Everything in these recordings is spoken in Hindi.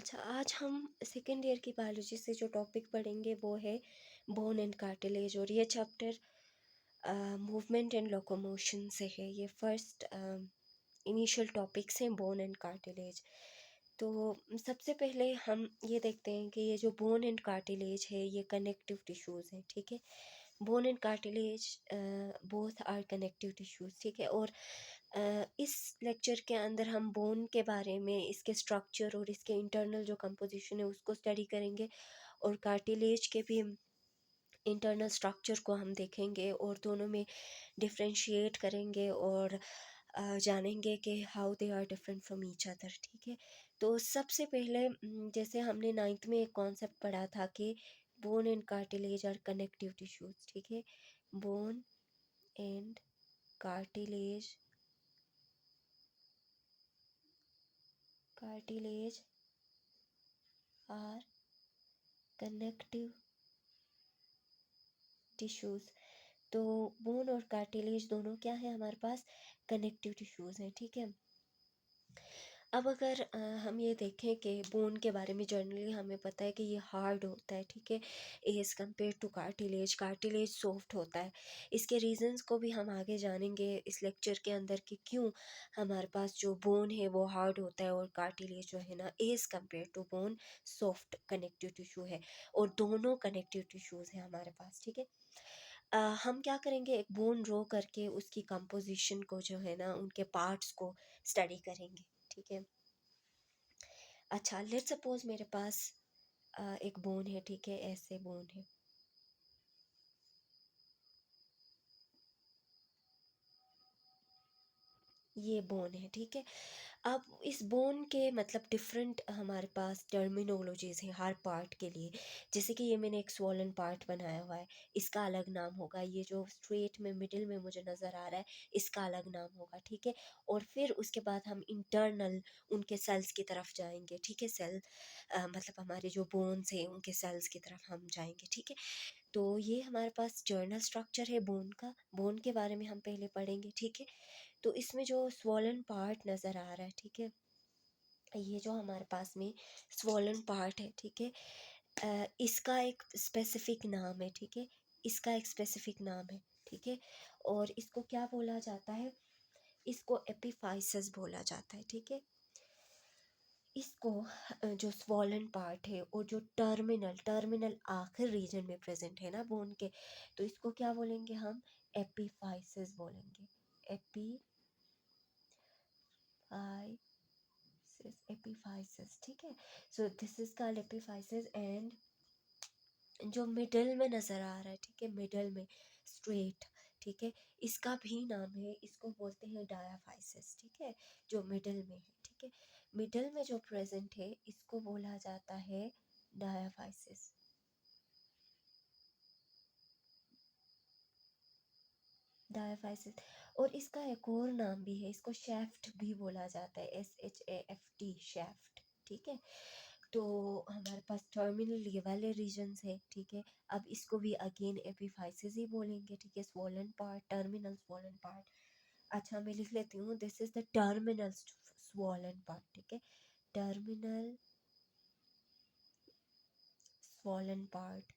अच्छा, आज हम सेकेंड ईयर की बायोलॉजी से जो टॉपिक पढ़ेंगे वो है बोन एंड कार्टिलेज। और ये चैप्टर मूवमेंट एंड लोकोमोशन से है। ये फर्स्ट इनिशियल टॉपिक्स हैं, बोन एंड कार्टिलेज। तो सबसे पहले हम ये देखते हैं कि ये जो बोन एंड कार्टिलेज है ये कनेक्टिव टिश्यूज़ हैं, ठीक है। Bone and cartilage both are connective tissues, ठीक है। और इस लेक्चर के अंदर हम बोन के बारे में, इसके स्ट्रक्चर और इसके इंटरनल जो कंपोजिशन है उसको स्टडी करेंगे, और कार्टिलेज के भी इंटरनल स्ट्रक्चर को हम देखेंगे और दोनों में डिफरेंशिएट करेंगे और जानेंगे कि how they are different from each other, ठीक है। तो सबसे पहले जैसे हमने नाइन्थ में एक कॉन्सेप्ट पढ़ा था कि bone and cartilage are connective tissues, ठीक है। Bone and cartilage are connective tissues. तो बोन और कार्टिलेज दोनों क्या है हमारे पास, कनेक्टिव टिश्यूज़ हैं, ठीक है। अब अगर हम ये देखें कि बोन के बारे में जनरली हमें पता है कि ये हार्ड होता है, ठीक है, as compare two cartilage. Cartilage soft होता है। इसके रीजंस को भी हम आगे जानेंगे इस लेक्चर के अंदर कि क्यों हमारे पास जो बोन है वो हार्ड होता है और कार्टिलेज जो है ना as compare to bone soft connective tissue है। और दोनों कनेक्टिव टिश्यूज़ हैं हमारे पास, ठीक है। हम क्या करेंगे, एक बोन ड्रॉ करके उसकी कंपोजिशन को जो है ना, उनके पार्ट्स को स्टडी करेंगे, ठीक है। अच्छा, लेट्स सपोज मेरे पास एक बोन है, ठीक है, ऐसे बोन है। ये बोन है, ठीक है। अब इस बोन के मतलब डिफरेंट हमारे पास टर्मिनोलॉजीज़ हैं हर पार्ट के लिए। जैसे कि ये मैंने एक स्वॉलन पार्ट बनाया हुआ है, इसका अलग नाम होगा। ये जो स्ट्रेट में मिडिल में मुझे नज़र आ रहा है, इसका अलग नाम होगा, ठीक है। और फिर उसके बाद हम इंटरनल उनके सेल्स की तरफ जाएंगे, ठीक है। सेल मतलब हमारे जो बोन्स हैं उनके सेल्स की तरफ हम जाएंगे, ठीक है। तो ये हमारे पास जर्नल स्ट्रक्चर है बोन का। बोन के बारे में हम पहले पढ़ेंगे, ठीक है। तो इसमें जो स्वॉलन पार्ट नज़र आ रहा है, ठीक है, ये जो हमारे पास में स्वॉलन पार्ट है, ठीक है, इसका एक स्पेसिफिक नाम है, ठीक है। इसका एक स्पेसिफिक नाम है, ठीक है। और इसको क्या बोला जाता है, इसको एपिफाइसिस बोला जाता है, ठीक है। इसको जो स्वॉलन पार्ट है और जो टर्मिनल टर्मिनल आखिर रीजन में प्रेजेंट है ना बोन के, तो इसको क्या बोलेंगे हम, एपिफाइसिस बोलेंगे। एपिफाइसिस, ठीक है। So this is called epiphysis. And जो मिडल में नज़र आ रहा है, ठीक है, मिडल में स्ट्रेट, ठीक है, इसका भी नाम है, इसको बोलते हैं डायाफाइसिस, ठीक है, जो मिडल में है, ठीक है। मिडल में जो प्रेजेंट है इसको बोला जाता है डायाफाइसिस। डायाफाइसिस। और इसका एक और नाम भी है, इसको शेफ्ट भी बोला जाता है, SHAFT, शेफ्ट, ठीक है। तो हमारे पास टर्मिनल ये वाले रीजन्स है, ठीक है। अब इसको भी अगेन एपिफाइसिस ही बोलेंगे, ठीक है। Swollen part, terminal swollen part. अच्छा, मैं लिख लेती हूँ, this is the terminal swollen part, ठीक है। टर्मिनल स्वॉलन पार्ट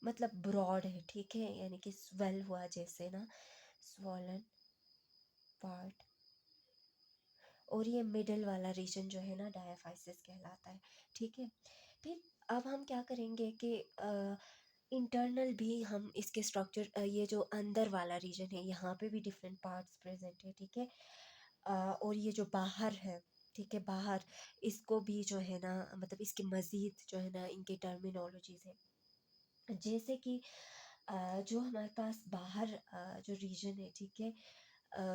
मतलब ब्रॉड है, ठीक है, यानी कि स्वेल हुआ जैसे ना, स्वॉलन पार्ट। और ये मिडल वाला रीजन जो है ना डायाफाइसिस कहलाता है, ठीक है। फिर अब हम क्या करेंगे कि इंटरनल भी हम इसके स्ट्रक्चर, ये जो अंदर वाला रीजन है यहाँ पे भी डिफरेंट पार्ट्स प्रेजेंट है, ठीक है। और ये जो बाहर है, ठीक है, बाहर, इसको भी जो है ना, मतलब इसके मज़ीद जो है ना इनके टर्मिनोलॉजीज है। जैसे कि जो हमारे पास बाहर जो रीजन है, ठीक है,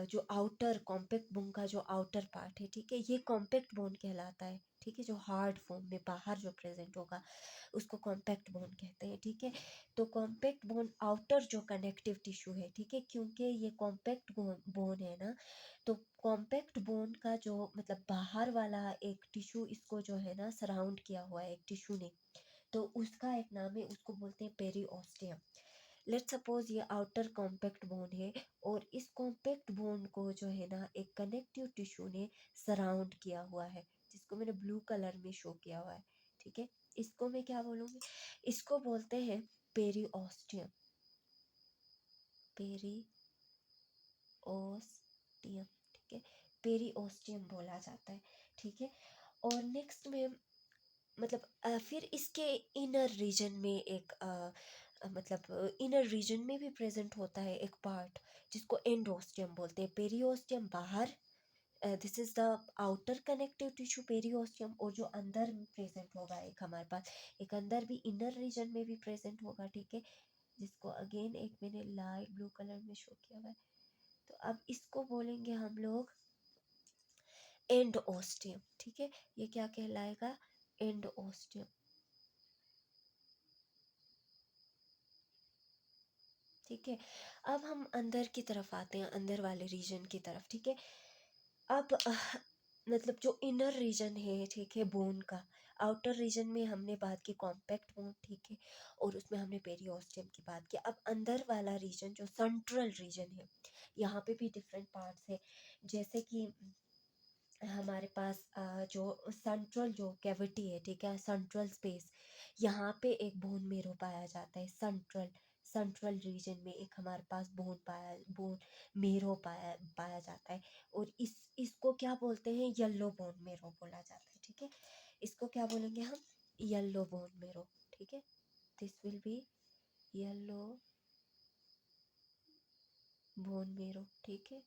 जो आउटर कॉम्पैक्ट बोन का जो आउटर पार्ट है, ठीक है, ये कॉम्पैक्ट बोन कहलाता है, ठीक है। जो हार्ड फॉर्म में बाहर जो प्रेजेंट होगा उसको कॉम्पैक्ट बोन कहते हैं, ठीक है। तो कॉम्पैक्ट बोन आउटर जो कनेक्टिव टिश्यू है, ठीक है, क्योंकि ये कॉम्पैक्ट बोन है ना, तो कॉम्पैक्ट बोन का जो मतलब बाहर वाला एक टिश्यू इसको जो है ना सराउंड किया हुआ है एक टिश्यू ने, तो उसका एक नाम है, उसको बोलते हैं पेरीओस्टियम। लेट्स सपोज ये आउटर कॉम्पैक्ट बोन है और इस कॉम्पैक्ट बोन को जो है ना एक कनेक्टिव टिश्यू ने सराउंड किया हुआ है, इसको मैंने ब्लू कलर में शो किया हुआ है, ठीक है। इसको मैं क्या बोलूँगी, इसको बोलते हैं पेरिओस्टियम, पेरिओस्टियम, ठीक है, पेरिओस्टियम बोला जाता है, ठीक है। और नेक्स्ट में मतलब फिर इसके इनर रीजन में एक मतलब इनर रीजन में भी प्रेजेंट होता है एक पार्ट जिसको एंडोस्टियम बोलते हैं। पेरिओस्टियम बाहर, this is the outer connective tissue periosteum, और जो अंदर प्रेजेंट होगा एक हमारे पास, एक अंदर भी इनर रीजन में भी प्रेजेंट होगा, ठीक है, जिसको अगेन एक मैंने लाइट ब्लू कलर में शो किया हुआ है। तो अब इसको बोलेंगे हम लोग एंडोस्टियम, ठीक है, ये क्या कहलाएगा, एंडोस्टियम, ठीक है। अब हम अंदर की तरफ आते हैं, अंदर वाले रीजन की तरफ, ठीक है। अब मतलब जो इनर रीजन है, ठीक है, बोन का, आउटर रीजन में हमने बात की कॉम्पैक्ट बोन, ठीक है, और उसमें हमने पेरिओस्टियम की बात की। अब अंदर वाला रीजन जो सेंट्रल रीजन है, यहाँ पे भी डिफरेंट पार्ट्स है, जैसे कि हमारे पास जो सेंट्रल जो कैविटी है, ठीक है, सेंट्रल स्पेस, यहाँ पे एक बोन मेरो पाया जाता है, सेंट्रल सेंट्रल रीजन में एक हमारे पास बोन मेरो पाया जाता है। और इसको क्या बोलते हैं, येलो बोन मेरो बोला जाता है, ठीक है। इसको क्या बोलेंगे हम, येलो बोन मेरो, ठीक है, this will B yellow bone marrow, ठीक है,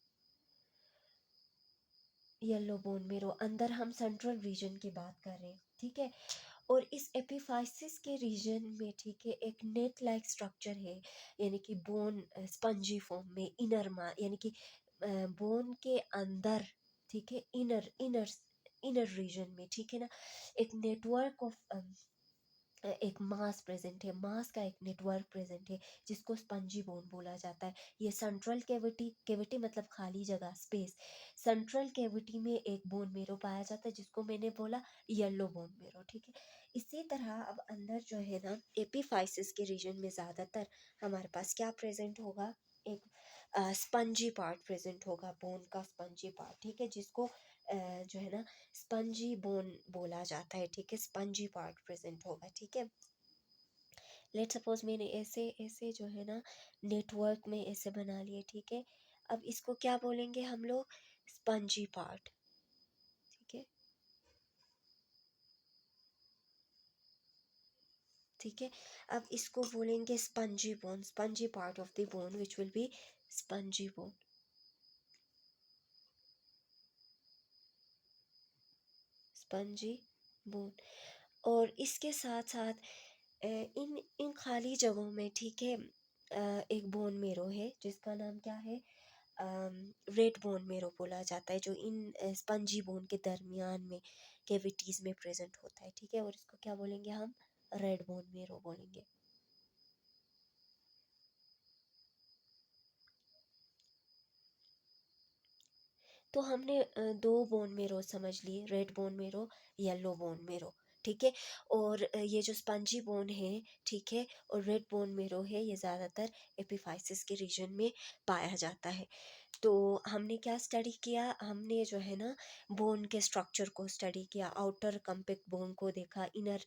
येलो बोन मेरो। अंदर हम सेंट्रल रीजन की बात कर रहे हैं, ठीक है। और इस एपिफाइसिस के रीजन में, ठीक है, एक नेट लाइक स्ट्रक्चर है, यानी कि बोन स्पंजी फॉर्म में, इनर मा यानी कि बोन के अंदर, ठीक है, इनर इनर इनर रीजन में, ठीक है ना, एक नेटवर्क ऑफ एक मास प्रेजेंट है, मास का एक नेटवर्क प्रेजेंट है, जिसको स्पंजी बोन बोला जाता है। ये सेंट्रल कैविटी, कैविटी मतलब खाली जगह, स्पेस, सेंट्रल कैविटी में एक बोन मेरो पाया जाता है, जिसको मैंने बोला येलो बोन मेरो, ठीक है। इसी तरह अब अंदर जो है ना, एपिफाइसिस के रीजन में ज़्यादातर हमारे पास क्या प्रेजेंट होगा, एक स्पंजी पार्ट प्रेजेंट होगा, बोन का स्पंजी पार्ट, ठीक है, जिसको जो है ना स्पंजी बोन बोला जाता है, ठीक है, स्पंजी पार्ट प्रेजेंट होगा, ठीक है। लेट सपोज मैंने ऐसे ऐसे जो है ना नेटवर्क में ऐसे बना लिए, ठीक है। अब इसको क्या बोलेंगे हम लोग, स्पंजी पार्ट, ठीक है, ठीक है। अब इसको बोलेंगे spongy bone, spongy part of the bone which will be spongy bone, spongy bone. और इसके साथ साथ इन इन खाली जगहों में, ठीक है, एक बोन मेरो है जिसका नाम क्या है, रेड बोन मेरो बोला जाता है, जो इन स्पंजी बोन के दरमियान में कैविटीज में प्रेजेंट होता है, ठीक है। और इसको क्या बोलेंगे हम, रेड बोन मेरो बोलेंगे। तो हमने दो बोन मेरो समझ लिए, red bone marrow, yellow bone marrow, ठीक है। और ये जो स्पंजी बोन है, ठीक है, और रेड बोन मेरो है, ये ज़्यादातर एपिफाइसिस के रीजन में पाया जाता है। तो हमने क्या स्टडी किया, हमने जो है ना बोन के स्ट्रक्चर को स्टडी किया, आउटर कम्पैक्ट बोन को देखा, इनर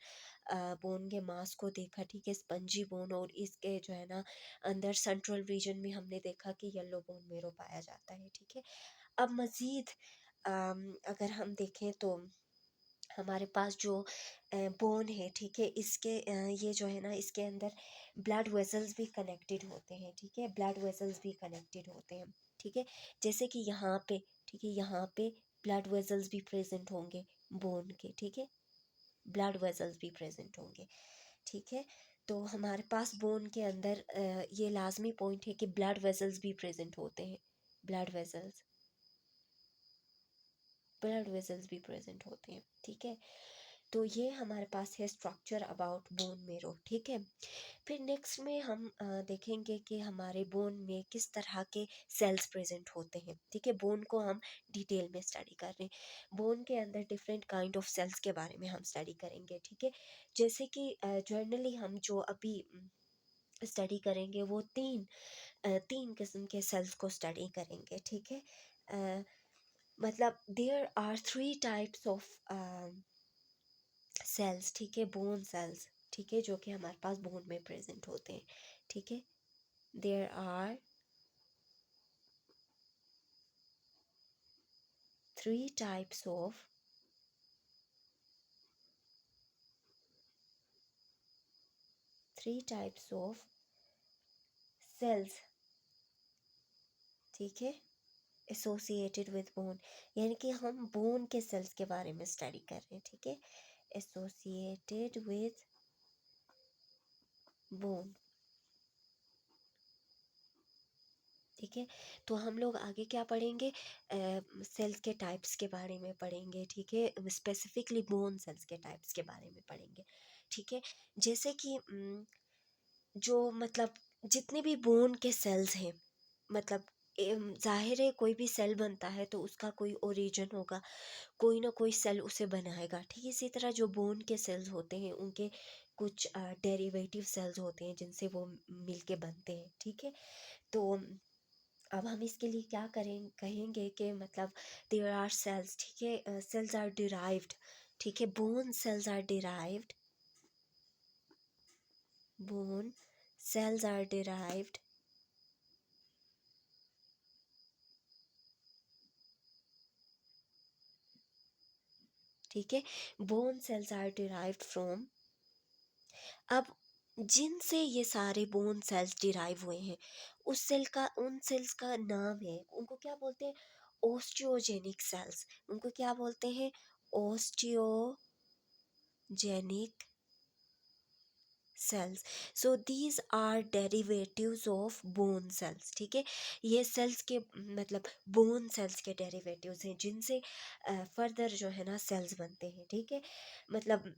बोन के मास को देखा, ठीक है, स्पंजी बोन, और इसके जो है ना अंदर सेंट्रल रीजन में हमने देखा कि येलो बोन मेरो पाया जाता है, ठीक है। अब मज़ीद अगर हम देखें तो हमारे पास जो बोन है, ठीक है, इसके ये जो है ना इसके अंदर ब्लड वेसल्स भी कनेक्टेड होते हैं, ठीक है, ब्लड वेसल्स भी कनेक्टेड होते हैं, ठीक है। जैसे कि यहाँ पे, ठीक है, यहाँ पे ब्लड वेसल्स भी प्रेजेंट होंगे बोन के, ठीक है, ब्लड वेसल्स भी प्रेजेंट होंगे, ठीक है। तो हमारे पास बोन के अंदर ये लाजमी पॉइंट है कि ब्लड वेसल्स भी प्रेजेंट होते हैं, ब्लड वेसल्स, ब्लड वेसल्स भी प्रेजेंट होते हैं, ठीक है। तो ये हमारे पास है स्ट्रक्चर अबाउट बोन मेरो, ठीक है। फिर नेक्स्ट में हम देखेंगे कि हमारे बोन में किस तरह के सेल्स प्रेजेंट होते हैं, ठीक है। बोन को हम डिटेल में स्टडी कर रहे हैं, बोन के अंदर डिफरेंट काइंड ऑफ सेल्स के बारे में हम स्टडी करेंगे, ठीक है। जैसे कि जनरली हम जो अभी स्टडी करेंगे वो तीन किस्म के सेल्स को स्टडी करेंगे, ठीक है। मतलब there are 3 types of cells, ठीक है, बोन सेल्स, ठीक है, जो कि हमारे पास बोन में प्रेजेंट होते हैं, ठीक है। There are 3 types of cells, ठीक है, एसोसिएटेड विद बोन, यानी कि हम बोन के सेल्स के बारे में स्टडी कर रहे हैं, ठीक है, एसोसिएटेड विद बोन, ठीक है। तो हम लोग आगे क्या पढ़ेंगे, सेल्स के टाइप्स के बारे में पढ़ेंगे, ठीक है, स्पेसिफिकली बोन सेल्स के टाइप्स के बारे में पढ़ेंगे, ठीक है। जैसे कि जो मतलब जितने भी बोन के सेल्स हैं, मतलब जाहिर है कोई भी सेल बनता है तो उसका कोई ओरिजिन होगा, कोई ना कोई सेल उसे बनाएगा, ठीक है। इसी तरह जो बोन के सेल्स होते हैं उनके कुछ डेरिवेटिव सेल्स होते हैं जिनसे वो मिलके बनते हैं, ठीक है। तो अब हम इसके लिए क्या करें कहेंगे कि मतलब देयर आर सेल्स, ठीक है, सेल्स आर डिराइव्ड, ठीक है, bone cells are derived, bone cells are derived, ठीक है, bone cells are derived from, अब जिनसे ये सारे बोन सेल्स डिराइव हुए हैं उस सेल का, उन सेल्स का नाम है, उनको क्या बोलते हैं, ओस्टियोजेनिक सेल्स, उनको क्या बोलते हैं, osteogenic cells. So these are derivatives of bone cells, ठीक है, ये सेल्स के मतलब बोन सेल्स के डेरिवेटिव्स हैं जिनसे फर्दर जो है ना सेल्स बनते हैं, ठीक है। मतलब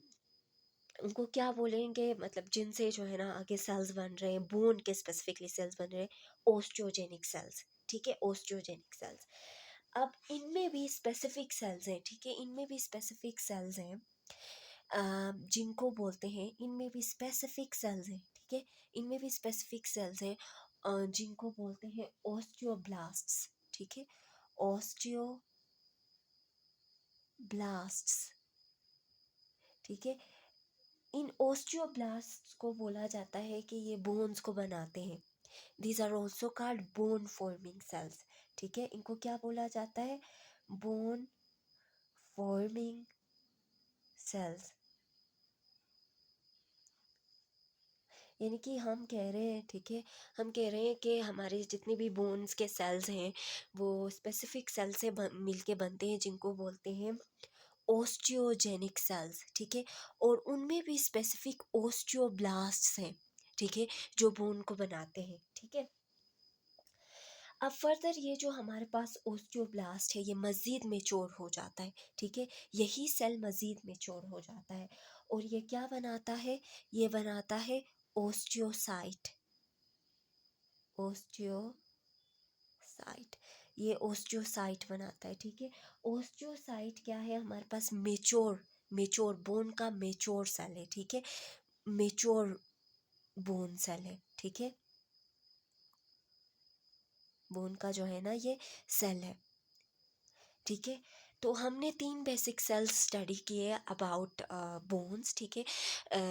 उनको क्या बोलेंगे, मतलब जिनसे जो है ना आगे सेल्स बन रहे हैं, बोन के स्पेसिफिकली सेल्स बन रहे हैं, ओस्टियोजेनिक सेल्स, ठीक है, ओस्टियोजेनिक सेल्स। अब इनमें भी स्पेसिफिक सेल्स हैं, ठीक है, इनमें भी स्पेसिफिक सेल्स हैं, जिनको बोलते हैं, इनमें भी स्पेसिफिक सेल्स हैं, ठीक है, इनमें भी स्पेसिफिक सेल्स हैं जिनको बोलते हैं ओस्टियोब्लास्ट्स, ठीक है, ओस्टियोब्लास्ट्स, ठीक है। इन ओस्टियोब्लास्ट्स को बोला जाता है कि ये बोन्स को बनाते हैं, these are also called bone forming cells, ठीक है, इनको क्या बोला जाता है, बोन फॉर्मिंग सेल्स, यानी कि हम कह रहे हैं, ठीक है, हम कह रहे हैं कि हमारे जितने भी बोन्स के सेल्स हैं वो स्पेसिफिक सेल से मिलके बनते हैं जिनको बोलते हैं ओस्टियोजेनिक सेल्स, ठीक है, और उनमें भी स्पेसिफिक ओस्टियोब्लास्ट्स हैं, ठीक है, जो बोन को बनाते हैं, ठीक है। अब फर्दर ये जो हमारे पास ओस्टियोब्लास्ट है ये मज़ीद मेच्योर हो जाता है, ठीक है, यही सेल मज़ीद मेच्योर हो जाता है और ये क्या बनाता है, ये बनाता है ओस्टियोसाइट, ओस्टियोसाइट, ये ओस्टियोसाइट बनाता है, ठीक है। ओस्टियोसाइट क्या है, हमारे पास मेच्योर, मेच्योर बोन का मेच्योर सेल है, ठीक है, मेच्योर बोन सेल है, ठीक है, बोन का जो है ना ये सेल है, ठीक है। तो हमने 3 बेसिक सेल्स स्टडी किए अबाउट बोन्स, ठीक है।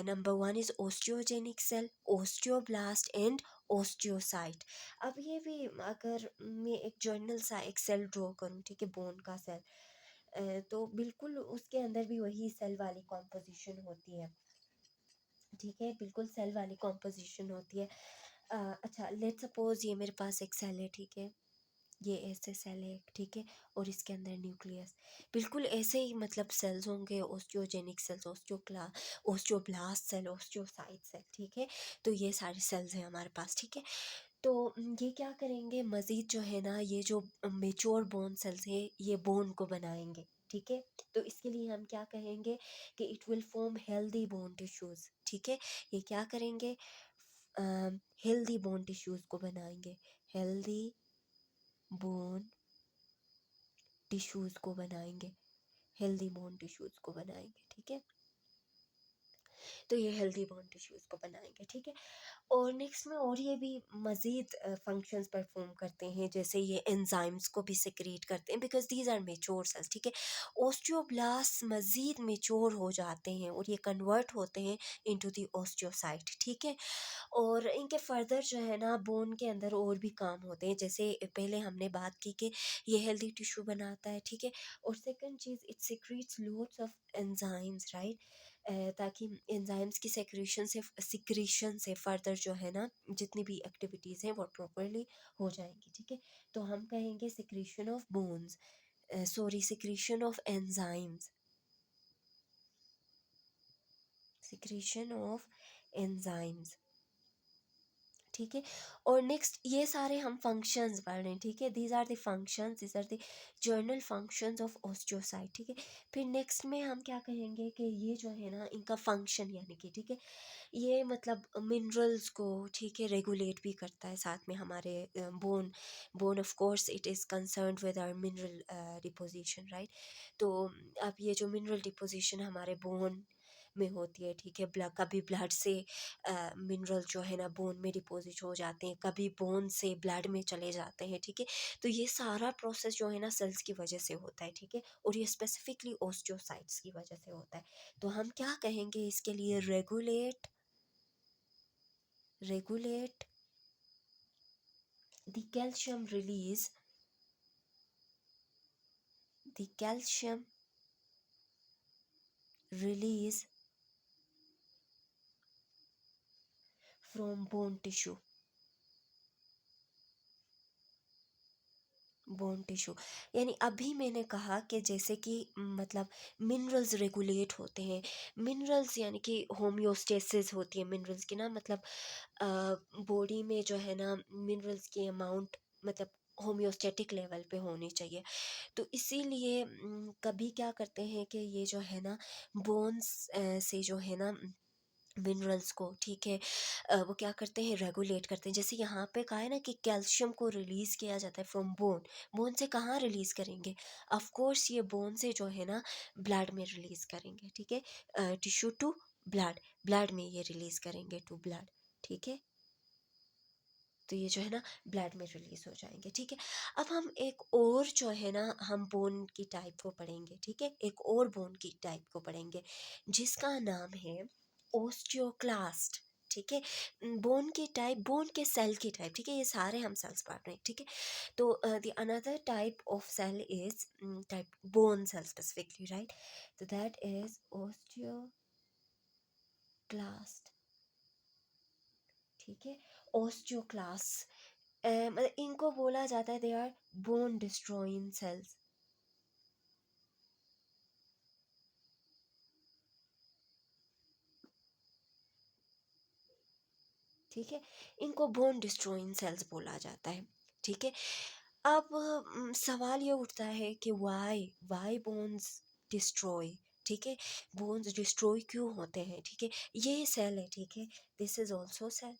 Number 1 is osteogenic cell, osteoblast and osteocyte. अब ये भी अगर मैं एक जर्नल सा एक सेल ड्रॉ करूँ, ठीक है, बोन का सेल, तो बिल्कुल उसके अंदर भी वही सेल वाली कॉम्पोजिशन होती है, ठीक है, बिल्कुल सेल वाली कॉम्पोजिशन होती है। अच्छा लेट्स सपोज ये मेरे पास एक सेल है, ठीक है, ये ऐसे सेल है, ठीक है, और इसके अंदर न्यूक्लियस, बिल्कुल ऐसे ही मतलब सेल्स होंगे, osteogenic cells, osteoblast cell, osteocyte cell, ठीक है। तो ये सारे सेल्स हैं हमारे पास, ठीक है। तो ये क्या करेंगे मज़ीद जो है ना, ये जो मेच्योर बोन सेल्स है ये बोन को बनाएंगे, ठीक है। तो इसके लिए हम क्या कहेंगे कि it will form healthy bone tissues, ठीक है, ये क्या करेंगे, हेल्दी बोन टिश्यूज़ को बनाएंगे, हेल्दी बोन टिश्यूज़ को बनाएंगे, हेल्दी बोन टिश्यूज़ को बनाएंगे, ठीक है। तो ये हेल्दी बोन टिश्यूज़ को बनाएंगे, ठीक है। और नेक्स्ट में और ये भी मज़ीद फंक्शंस परफॉर्म करते हैं, जैसे ये एंजाइम्स को भी सिक्रीट करते हैं because these are mature cells, ठीक है। ओस्टियोब्लास्ट मज़ीद मेच्योर हो जाते हैं और ये कन्वर्ट होते हैं इनटू द ओस्टियोसाइट, ठीक है। और इनके फर्दर जो है ना बोन के अंदर और भी काम होते हैं, जैसे पहले हमने बात की कि ये हेल्दी टिश्यू बनाता है, ठीक है। और second cheese, it secretes loads of enzymes, right, ताकि एंजाइम्स की सिक्रीशन से फर्दर जो है ना जितनी भी एक्टिविटीज़ हैं वो प्रॉपरली हो जाएंगी, ठीक है। तो हम कहेंगे secretion of bones, sorry, secretion of enzymes, secretion of enzymes, ठीक है। और नेक्स्ट ये सारे हम फंक्शंस पढ़ रहे हैं, ठीक है। These are the functions, these are the general functions of osteocyte, ठीक है। फिर नेक्स्ट में हम क्या कहेंगे कि ये जो है ना इनका फंक्शन, यानी कि ठीक है, ये मतलब मिनरल्स को, ठीक है, रेगुलेट भी करता है साथ में हमारे bone bone of course it is concerned with our mineral deposition, right. तो अब ये जो मिनरल डिपोजिशन हमारे बोन में होती है, ठीक है, कभी ब्लड से मिनरल जो है ना बोन में डिपॉजिट हो जाते हैं, कभी बोन से ब्लड में चले जाते हैं, ठीक है। तो ये सारा प्रोसेस जो है ना सेल्स की वजह से होता है, ठीक है। और ये स्पेसिफिकली ओस्टियोसाइट्स की वजह से होता है। तो हम क्या कहेंगे इसके लिए, regulate regulate the calcium release, the calcium release from bone tissue, bone tissue. यानी अभी मैंने कहा कि जैसे कि मतलब मिनरल्स रेगुलेट होते हैं, मिनरल्स यानी कि होम्योस्टेसिस होती है मिनरल्स की ना, मतलब बॉडी में जो है ना मिनरल्स की अमाउंट मतलब होम्योस्टेटिक लेवल पे होनी चाहिए। तो इसीलिए कभी क्या करते हैं कि ये जो है ना बोन्स से जो है ना मिनरल्स को, ठीक है, वो क्या करते हैं, रेगुलेट करते हैं। जैसे यहाँ पे कहा है ना कि कैल्शियम को रिलीज़ किया जाता है फ्रॉम बोन, बोन से कहाँ रिलीज़ करेंगे, ऑफ कोर्स ये बोन से जो है ना ब्लड में रिलीज़ करेंगे, ठीक है, टिश्यू टू ब्लड, ब्लड में ये रिलीज़ करेंगे टू ब्लड, ठीक है। तो ये जो है ना ब्लड में रिलीज हो जाएंगे, ठीक है। अब हम एक और जो है ना हम बोन की टाइप को पढ़ेंगे, ठीक है, एक और बोन की टाइप को पढ़ेंगे जिसका नाम है ओस्टियोक्लास्ट, ठीक है। बोन की टाइप, बोन के सेल की टाइप, ठीक है, ये सारे हम सेल्स पढ़ रहे हैं, ठीक है। तो the another type of cell is type bone cell specifically, right. तो दैट इज ओस्टियोक्लास्ट, ठीक है। ओस्टियोक्लास्ट मतलब इनको बोला जाता है they are bone destroying cells, ठीक है। इनको बोन डिस्ट्रॉइंग सेल्स बोला जाता है, ठीक है। अब सवाल ये उठता है कि वाई बोन्स डिस्ट्रॉय, ठीक है, बोन्स डिस्ट्रॉय क्यों होते हैं, ठीक है। ये सेल है, ठीक है, this is also cell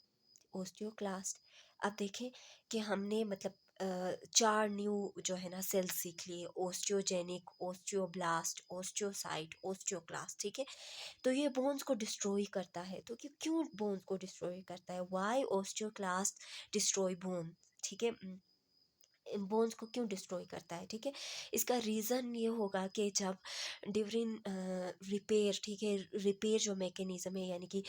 osteoclast. अब देखें कि हमने मतलब चार न्यू जो है ना सेल्स सीख लिए, ओस्टियोजेनिक, ओस्टियोब्लास्ट, ओस्टियोसाइट, ओस्टियोक्लास्ट, ठीक है। तो ये बोन्स को डिस्ट्रॉय करता है, तो क्यों बोन्स को डिस्ट्रॉय करता है, वाई ओस्टियोक्लास्ट डिस्ट्रॉय बोन, ठीक है, बोन्स को क्यों डिस्ट्रॉय करता है, ठीक है। इसका रीज़न ये होगा कि जब ड्यूरिंग रिपेयर, ठीक है, रिपेयर जो मैकेनिज़्म है, यानी कि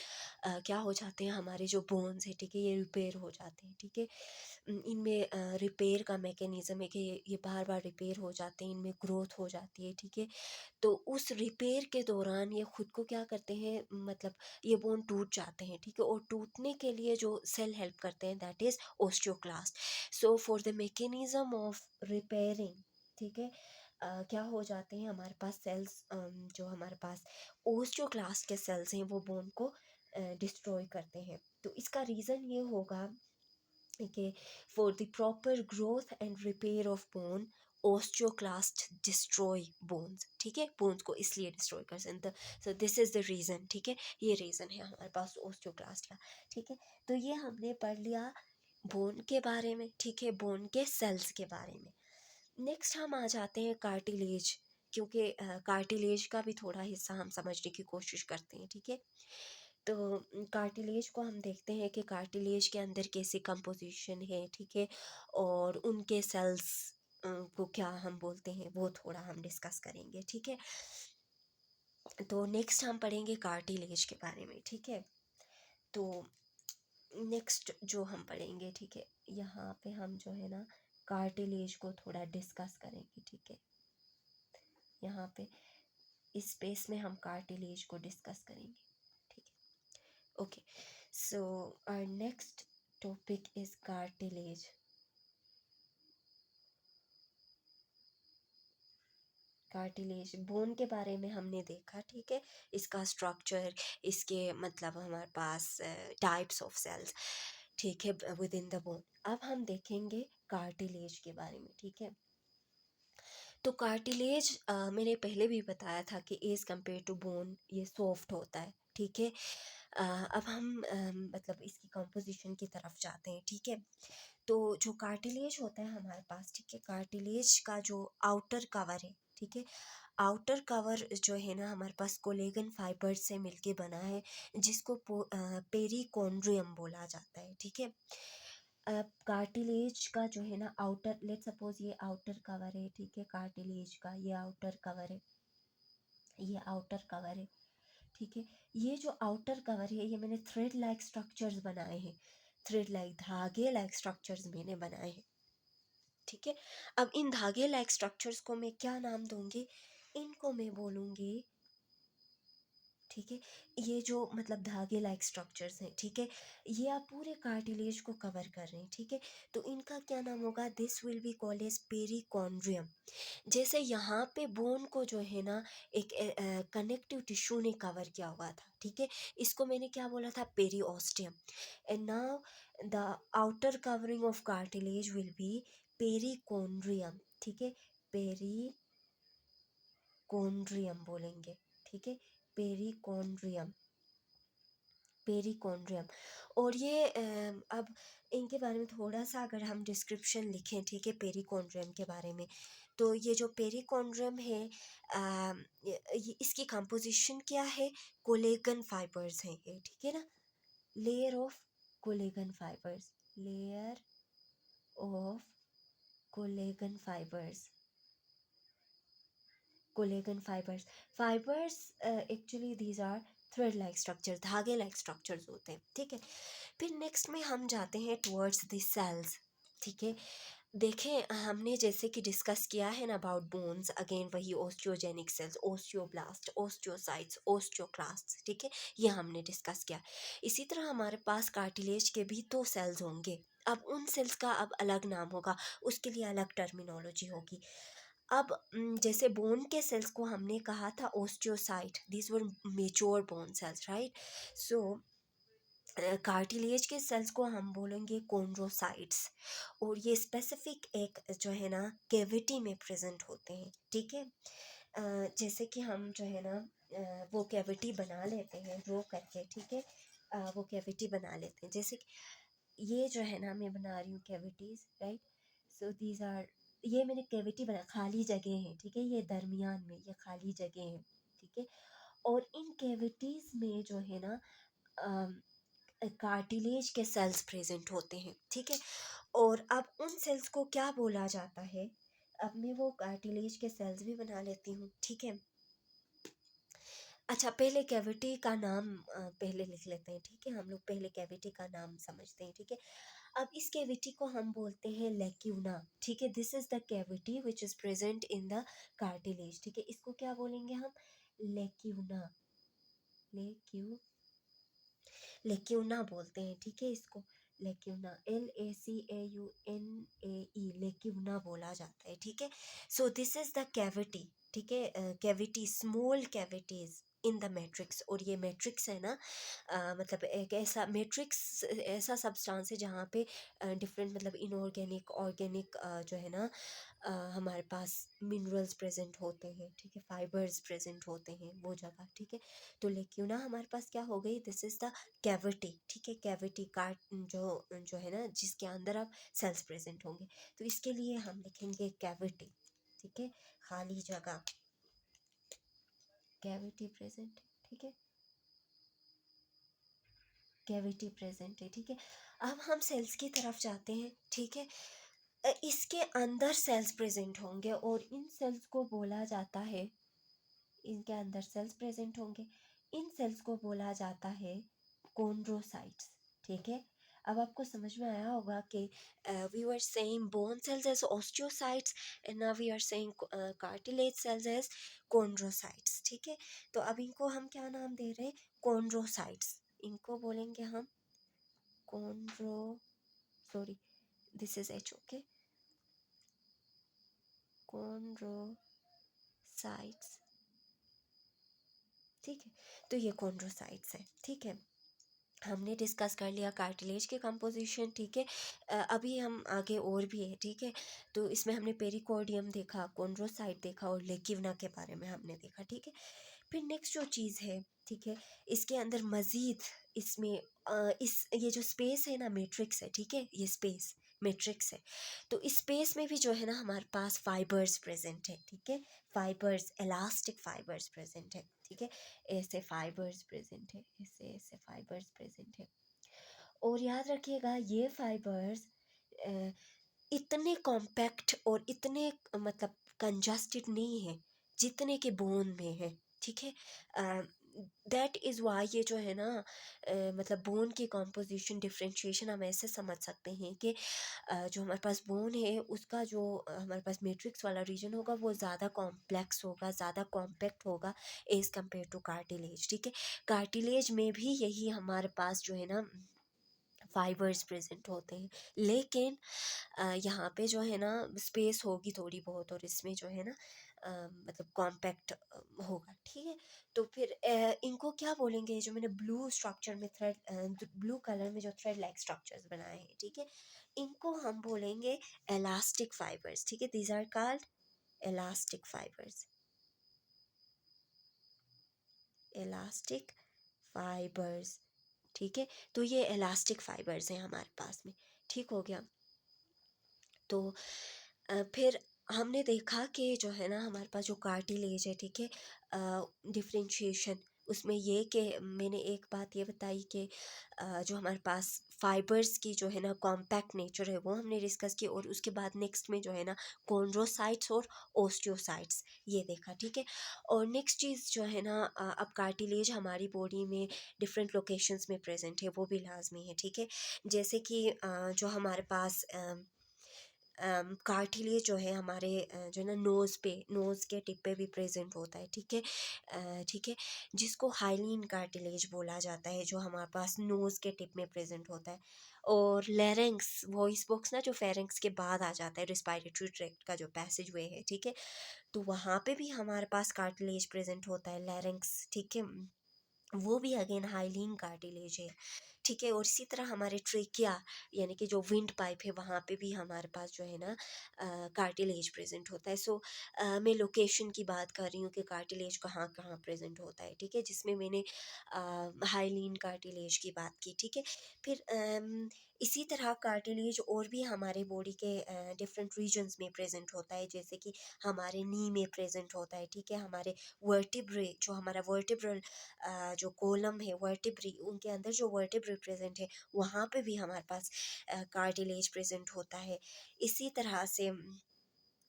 क्या हो जाते हैं हमारे जो बोन्स है, ठीक है, ये रिपेयर हो जाते हैं, ठीक है। इनमें रिपेयर का मैकेनिज़्म है कि ये बार बार रिपेयर हो जाते हैं, इनमें ग्रोथ हो जाती है, ठीक है। तो उस रिपेयर के दौरान ये खुद को क्या करते हैं, मतलब ये बोन टूट जाते हैं, ठीक है। और टूटने के लिए जो सेल हेल्प करते हैं that is osteoclast. So for the mechanism of repairing, ठीक है, क्या हो जाते हैं हमारे पास सेल्स, जो हमारे पास ओस्टियोक्लास्ट के सेल्स हैं वो बोन को डिस्ट्रॉय करते हैं। तो इसका रीज़न ये होगा कि for the proper growth and repair of bone osteoclast destroy bones, ठीक है, बोन्स को इसलिए डिस्ट्रॉय कर सकते हैं। So this is the reason, ठीक है, ये रीज़न है हमारे पास ओस्टियोक्लास्ट का, ठीक है। तो ये हमने पढ़ लिया बोन के बारे में, ठीक है, बोन के सेल्स के बारे में। नेक्स्ट हम आ जाते हैं कार्टिलेज क्योंकि कार्टिलेज का भी थोड़ा हिस्सा हम समझने की कोशिश करते हैं, ठीक है। तो कार्टिलेज को हम देखते हैं कि कार्टिलेज के अंदर कैसी कंपोजिशन है, ठीक है, और उनके सेल्स को क्या हम बोलते हैं वो थोड़ा हम डिस्कस करेंगे, ठीक है। तो नेक्स्ट हम पढ़ेंगे कार्टिलेज के बारे में, ठीक है। तो नेक्स्ट जो हम पढ़ेंगे, ठीक है, यहाँ पे हम जो है ना कार्टिलेज को थोड़ा डिस्कस करेंगे, ठीक है। यहाँ पे इस स्पेस में हम कार्टिलेज को डिस्कस करेंगे, ठीक है। Okay, so our next topic is cartilage. Cartilage bone के बारे में हमने देखा, ठीक है, इसका स्ट्रक्चर, इसके मतलब हमारे पास टाइप्स ऑफ सेल्स, ठीक है, विद इन द बोन। अब हम देखेंगे कार्टिलेज के बारे में, ठीक है। तो कार्टिलेज मैंने पहले भी बताया था कि एज कम्पेयर टू बोन ये सॉफ्ट होता है, ठीक है। अब हम मतलब इसकी कंपोजिशन की तरफ जाते हैं, ठीक है। तो जो कार्टिलेज होता है हमारे पास, ठीक है, कार्टिलेज का जो आउटर कवर है, ठीक है, आउटर कवर जो है ना हमारे पास कोलेगन फाइबर से मिलके बना है, जिसको पेरिकोन्ड्रियम बोला जाता है, ठीक है। कार्टिलेज का जो है ना आउटर, लेट सपोज ये आउटर कवर है, ठीक है, कार्टिलेज का ये आउटर कवर है, ये आउटर कवर है, ठीक है। ये जो आउटर कवर है ये मैंने थ्रेड लाइक स्ट्रक्चर्स बनाए हैं, थ्रेड लाइक धागे लाइक स्ट्रक्चर्स मैंने बनाए हैं, ठीक है। अब इन धागे लाइक स्ट्रक्चर्स को मैं क्या नाम दूंगी, इनको मैं बोलूंगी, ठीक है, ये जो मतलब धागे लाइक स्ट्रक्चर्स हैं, ठीक है, ये आप पूरे कार्टिलेज को कवर कर रहे हैं, ठीक है। तो इनका क्या नाम होगा, this will be called as perichondrium. जैसे यहाँ पे बोन को जो है ना एक कनेक्टिव टिश्यू ने कवर किया हुआ था, ठीक है, इसको मैंने क्या बोला था, periosteum. And now the outer covering of cartilage will be perichondrium, ठीक है, पेरिकॉन्ड्रियम बोलेंगे, ठीक है, पेरिकॉन्ड्रियम, पेरिकॉन्ड्रियम। और ये अब इनके बारे में थोड़ा सा अगर हम डिस्क्रिप्शन लिखें, ठीक है, पेरिकॉन्ड्रियम के बारे में, तो ये जो पेरिकॉन्ड्रियम है इसकी कंपोजिशन क्या है, कोलेगन फाइबर्स हैं ये, ठीक है ना, layer of collagen fibres, layer of collagen fibres, collagen fibres actually these are thread like structure, धागे लाइक स्ट्रक्चर्स होते हैं, ठीक है। फिर नेक्स्ट में हम जाते हैं टुवर्ड्स द सेल्स, ठीक है। देखें हमने जैसे कि डिस्कस किया है ना अबाउट बोन्स, अगेन वही ओस्टियोजेनिक सेल्स, ओस्टियोब्लास्ट, ओस्टियोसाइट्स, ओस्टियोक्लास्ट्स, ठीक है, ये हमने डिस्कस किया। इसी तरह हमारे पास कार्टिलेज के भी तो सेल्स होंगे, अब उन सेल्स का अब अलग नाम होगा, उसके लिए अलग टर्मिनोलॉजी होगी। अब जैसे बोन के सेल्स को हमने कहा था osteocyte, this were mature bone cells, right. So cartilage के सेल्स को हम बोलेंगे कोन्ड्रोसाइट्स, और ये स्पेसिफिक एक जो है ना कैविटी में प्रेजेंट होते हैं, ठीक है। जैसे कि हम जो है ना वो कैविटी बना लेते हैं रो करके, ठीक है, वो कैविटी बना लेते हैं, जैसे कि ये जो है ना मैं बना रही हूँ cavities, right. So these are, ये मैंने कैविटी बना, खाली जगह है, ठीक है, ये दरमियान में ये खाली जगह है, ठीक है। और इन कैविटीज में जो है ना कार्टिलेज के सेल्स प्रेजेंट होते हैं, ठीक है। और अब उन सेल्स को क्या बोला जाता है, अब मैं वो कार्टिलेज के सेल्स भी बना लेती हूँ, ठीक है। अच्छा, पहले कैविटी का नाम पहले लिख लेते हैं, ठीक है, हम लोग पहले कैविटी का नाम समझते हैं, ठीक है। अब इस कैविटी को हम बोलते हैं लेक्यूना, ठीक है, this is the cavity which is present in the cartilage, ठीक है, इसको क्या बोलेंगे हम, लेक्यूना, लेक्यू लेक्यूना बोलते हैं, ठीक है, इसको लेक्यूना, LACAUNAE, लेक्यूना बोला जाता है, ठीक है। So this is the cavity, ठीक है, cavity, small cavities in the matrix, और ये मैट्रिक्स है ना मतलब एक ऐसा मैट्रिक्स, ऐसा सब्सटेंस है जहाँ पे डिफरेंट मतलब इनऑर्गेनिक ऑर्गेनिक जो है ना हमारे पास मिनरल्स प्रेजेंट होते हैं, ठीक है, फाइबर्स प्रेजेंट होते हैं वो जगह, ठीक है। तो लेक्यूना हमारे पास क्या हो गई, दिस इज द कैविटी, ठीक है, कैविटी कार्ट जो है ना जिसके अंदर अब सेल्स प्रेजेंट होंगे, तो इसके लिए हम लिखेंगे कैविटी, ठीक है, खाली जगह, कैविटी प्रेजेंट है, ठीक है, कैविटी प्रेजेंट है, ठीक है। अब हम सेल्स की तरफ जाते हैं, ठीक है। इसके अंदर सेल्स प्रेजेंट होंगे और इन सेल्स को बोला जाता है, इनके अंदर सेल्स प्रेजेंट होंगे, इन सेल्स को बोला जाता है कॉन्ड्रोसाइट्स, ठीक है। अब आपको समझ में आया होगा कि we were saying bone cells as osteocytes and now we are saying cartilage cells as chondrocytes, ठीक है। तो अब इनको हम क्या नाम दे रहे हैं, कॉन्ड्रोसाइट्स, इनको बोलेंगे हम chondro, sorry this is H, okay, chondrocytes, ठीक है। तो ये कॉन्ड्रोसाइट्स है, ठीक है। हमने डिस्कस कर लिया कार्टिलेज के कंपोजिशन, ठीक है। अभी हम आगे और भी है, ठीक है। तो इसमें हमने पेरिकॉर्डियम देखा, कॉन्ड्रोसाइट देखा और लेकिवना के बारे में हमने देखा, ठीक है। फिर नेक्स्ट जो चीज़ है, ठीक है, इसके अंदर मज़ीद इसमें इस ये जो स्पेस है ना, मैट्रिक्स है, ठीक है, ये स्पेस मैट्रिक्स है। तो इस स्पेस में भी जो है ना हमारे पास फाइबर्स प्रेजेंट है, ठीक है, फाइबर्स, इलास्टिक फाइबर्स प्रेजेंट है, ठीक है। ऐसे फाइबर्स प्रेजेंट है, ऐसे ऐसे फाइबर्स प्रेजेंट है। और याद रखिएगा ये फाइबर्स इतने कॉम्पैक्ट और इतने मतलब कंजस्टेड नहीं है जितने के बोन में है, ठीक है। दैट इज़ वाई ये जो है ना मतलब बोन की कॉम्पोजिशन डिफ्रेंशिएशन हम ऐसे समझ सकते हैं कि जो हमारे पास बोन है उसका जो हमारे पास मैट्रिक्स वाला रीजन होगा वो ज़्यादा कॉम्प्लेक्स होगा, ज़्यादा कॉम्पैक्ट होगा एज़ कम्पेयर टू कार्टिलेज, ठीक है। कार्टिलेज में भी यही हमारे पास जो है ना फाइबर्स प्रेजेंट होते हैं, लेकिन यहाँ पे जो है ना स्पेस होगी थोड़ी बहुत और इसमें जो है ना मतलब कॉम्पैक्ट होगा, ठीक है। तो फिर इनको क्या बोलेंगे, जो मैंने ब्लू स्ट्रक्चर में थ्रेड, ब्लू कलर में जो थ्रेड लाइक स्ट्रक्चर्स बनाए हैं, ठीक है, इनको हम बोलेंगे इलास्टिक फाइबर्स, ठीक है। These are called elastic fibres, elastic fibres, ठीक है। तो ये इलास्टिक फाइबर्स हैं हमारे पास में, ठीक हो गया। तो फिर हमने देखा कि जो है ना हमारे पास जो कार्टिलेज है, ठीक है, डिफरेंशिएशन उसमें ये कि मैंने एक बात ये बताई कि जो हमारे पास फाइबर्स की जो है ना कॉम्पैक्ट नेचर है वो हमने डिस्कस की, और उसके बाद नेक्स्ट में जो है ना कॉन्ड्रोसाइट्स और ओस्टियोसाइट्स ये देखा, ठीक है। और नेक्स्ट चीज़ जो है ना अब कार्टिलेज हमारी बॉडी में डिफरेंट लोकेशंस में प्रेजेंट है वो भी लाजमी है, ठीक है। जैसे कि जो हमारे पास कार्टिलेज जो है हमारे जो है ना नोज़ के टिप पे भी प्रेजेंट होता है, ठीक है, ठीक है, जिसको हाइलीन कार्टिलेज बोला जाता है, जो हमारे पास नोज़ के टिप में प्रेजेंट होता है। और लेरेंक्स वॉइस बॉक्स ना जो फेरेंक्स के बाद आ जाता है, रिस्पायरेटरी ट्रैक्ट का जो पैसेज वे है, ठीक है, तो वहाँ पे भी हमारे पास कार्टिलेज प्रेजेंट होता है, लेरेंक्स, ठीक है, वो भी अगेन हाइलीन कार्टिलेज है, ठीक है। और इसी तरह हमारे ट्रेकिया यानी कि जो विंड पाइप है वहाँ पे भी हमारे पास जो है ना कार्टिलेज प्रेजेंट होता है। सो मैं लोकेशन की बात कर रही हूँ कि कार्टिलेज कहाँ कहाँ प्रेजेंट होता है, ठीक है, जिसमें मैंने हाइलीन कार्टिलेज की बात की, ठीक है। फिर इसी तरह कार्टिलेज और भी हमारे बॉडी के डिफरेंट रीजन्स में प्रेजेंट होता है, जैसे कि हमारे नी में प्रेजेंट होता है, ठीक है, हमारे वर्टिब्रे जो हमारा वर्टिब्रल जो कोलम है वर्टिब्री उनके अंदर जो वर्टिब्रे प्रेजेंट है वहाँ पे भी हमारे पास कार्टिलेज प्रेजेंट होता है। इसी तरह से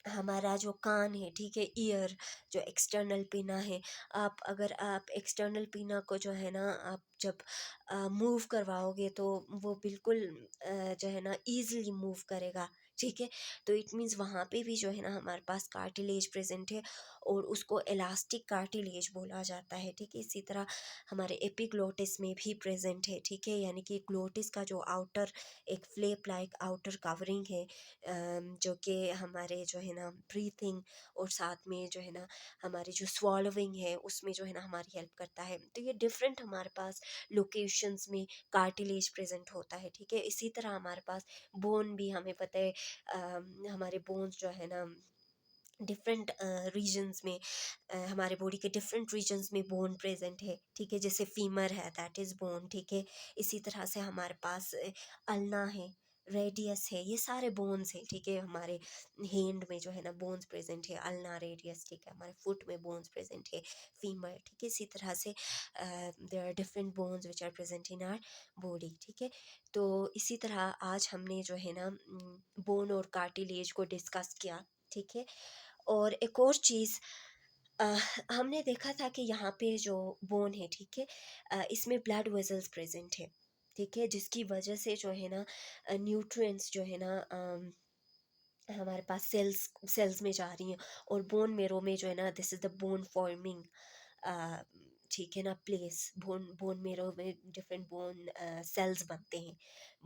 हमारा जो कान है, ठीक है, ईयर जो एक्सटर्नल पिना है, आप अगर आप एक्सटर्नल पिना को जो है ना आप जब मूव करवाओगे तो वो बिल्कुल जो है ना ईजिली मूव करेगा, ठीक है। तो इट मीन्स वहाँ पे भी जो है ना हमारे पास कार्टिलेज प्रेजेंट है और उसको इलास्टिक कार्टिलेज बोला जाता है, ठीक है। इसी तरह हमारे एपिग्लोटिस में भी प्रेजेंट है, ठीक है, यानी कि ग्लोटिस का जो आउटर एक फ्लेप लाइक आउटर कवरिंग है जो कि हमारे जो है ना ब्रीथिंग और साथ में जो है ना हमारी जो स्वॉलोविंग है उसमें जो है ना हमारी हेल्प करता है। तो ये डिफरेंट हमारे पास लोकेशंस में कार्टिलेज प्रेजेंट होता है, ठीक है। इसी तरह हमारे पास बोन भी हमें पता है हमारे बोन्स जो है ना डिफरेंट रीजन्स में हमारे बॉडी के डिफरेंट रीजन्स में बोन प्रेजेंट है, ठीक है, जैसे फीमर है दैट इज़ बोन, ठीक है। इसी तरह से हमारे पास अल्ना है रेडियस है, ये सारे बोन्स हैं, ठीक है। हमारे हैंड में जो है ना बोन्स प्रेजेंट है, अल्ना रेडियस, ठीक है। हमारे फुट में बोन्स प्रेजेंट है, फीमर, ठीक है। इसी तरह से there are different bones which are present in our body, ठीक है। तो इसी तरह आज हमने जो है ना बोन और कार्टिलेज को डिस्कस किया, ठीक है। और एक और चीज़ हमने देखा था कि यहाँ पे जो बोन है, ठीक है, इसमें ब्लड वेसल्स प्रेजेंट है, ठीक है, जिसकी वजह से जो है ना न्यूट्रिएंट्स जो है ना हमारे पास सेल्स सेल्स में जा रही हैं। और बोन मेरो में जो है ना, this is the bone forming, ठीक है ना, प्लेस। बोन बोन मेरो में डिफरेंट बोन सेल्स बनते हैं,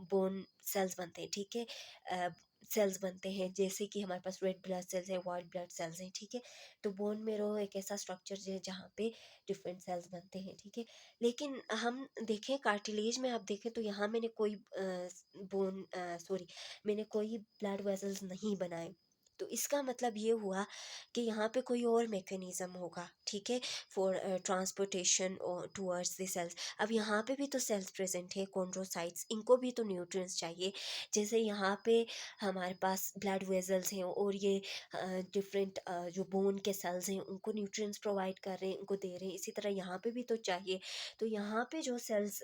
बोन सेल्स बनते हैं, ठीक है। सेल्स बनते हैं जैसे कि हमारे पास रेड ब्लड सेल्स हैं, वाइट ब्लड सेल्स हैं, ठीक है। तो बोन मेरो एक ऐसा स्ट्रक्चर है जहाँ पे डिफरेंट सेल्स बनते हैं, ठीक है। लेकिन हम देखें कार्टिलेज में, आप देखें तो यहाँ मैंने कोई बोन सॉरी मैंने कोई ब्लड वेसल्स नहीं बनाए। तो इसका मतलब ये हुआ कि यहाँ पे कोई और मैकेनिज्म होगा, ठीक है, for transportation towards the cells. अब यहाँ पे भी तो सेल्स प्रेजेंट है, कॉन्ड्रोसाइट्स, इनको भी तो न्यूट्रिएंट्स चाहिए। जैसे यहाँ पे हमारे पास ब्लड वेसल्स हैं और ये डिफरेंट जो बोन के सेल्स हैं उनको न्यूट्रिएंट्स प्रोवाइड कर रहे हैं, उनको दे रहे हैं। इसी तरह यहाँ पे भी तो चाहिए। तो यहाँ पे जो सेल्स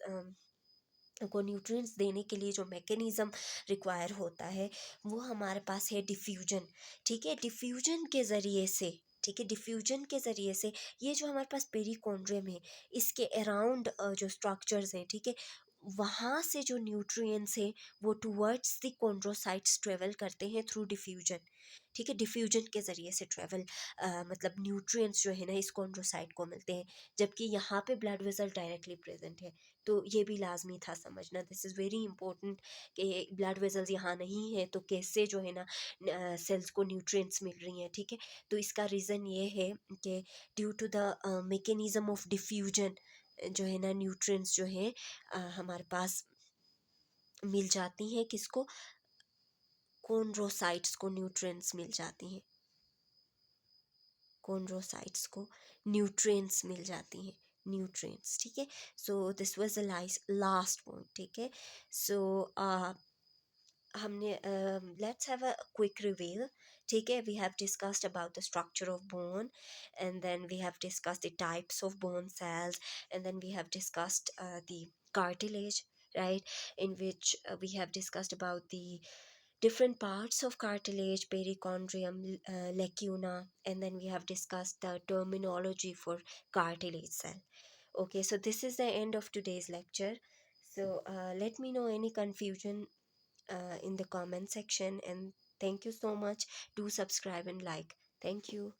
को न्यूट्रिएंट्स देने के लिए जो मैकेनिज़्म रिक्वायर होता है वो हमारे पास है डिफ्यूजन, ठीक है। डिफ्यूजन के ज़रिए से, ठीक है, डिफ्यूजन के ज़रिए से ये जो हमारे पास पेरिकॉन्ड्रियम है इसके अराउंड जो स्ट्रक्चर्स हैं, ठीक है, वहाँ से जो न्यूट्रिएंट्स हैं वो टूवर्ड्स द कॉन्ड्रोसाइट्स ट्रेवल करते हैं थ्रू डिफ्यूजन, ठीक है। डिफ्यूजन के ज़रिए से ट्रेवल मतलब न्यूट्रिएंट्स जो है ना इस कॉन्ड्रोसाइट को मिलते हैं, जबकि यहाँ पे ब्लड वेसल डायरेक्टली प्रेजेंट है। तो ये भी लाजमी था समझना, दिस इज़ वेरी इंपॉर्टेंट कि ब्लड वेसल्स यहाँ नहीं है तो कैसे जो है ना सेल्स को न्यूट्रिएंट्स मिल रही हैं, ठीक है। तो इसका रीज़न ये है कि due to the mechanism of diffusion जो है ना न्यूट्रिएंट्स जो है हमारे पास मिल जाती हैं, किसको, कॉन्ड्रोसाइट्स को न्यूट्रिएंट्स मिल जाती हैं, कॉन्ड्रोसाइट्स को न्यूट्रिएंट्स मिल जाती हैं, न्यूट्रिएंट्स, ठीक है। So this was the last point, ठीक है। सो हमने let's have a quick reveal, ठीक है। We have discussed about the structure of bone, and then we have discussed the types of bone cells, and then we have discussed the cartilage, right, in which we have discussed about the different parts of cartilage, perichondrium, lacuna, and then we have discussed the terminology for cartilage cell. Okay, so this is the end of today's lecture. So let me know any confusion in the comment section, and thank you so much. Do subscribe and like. Thank you.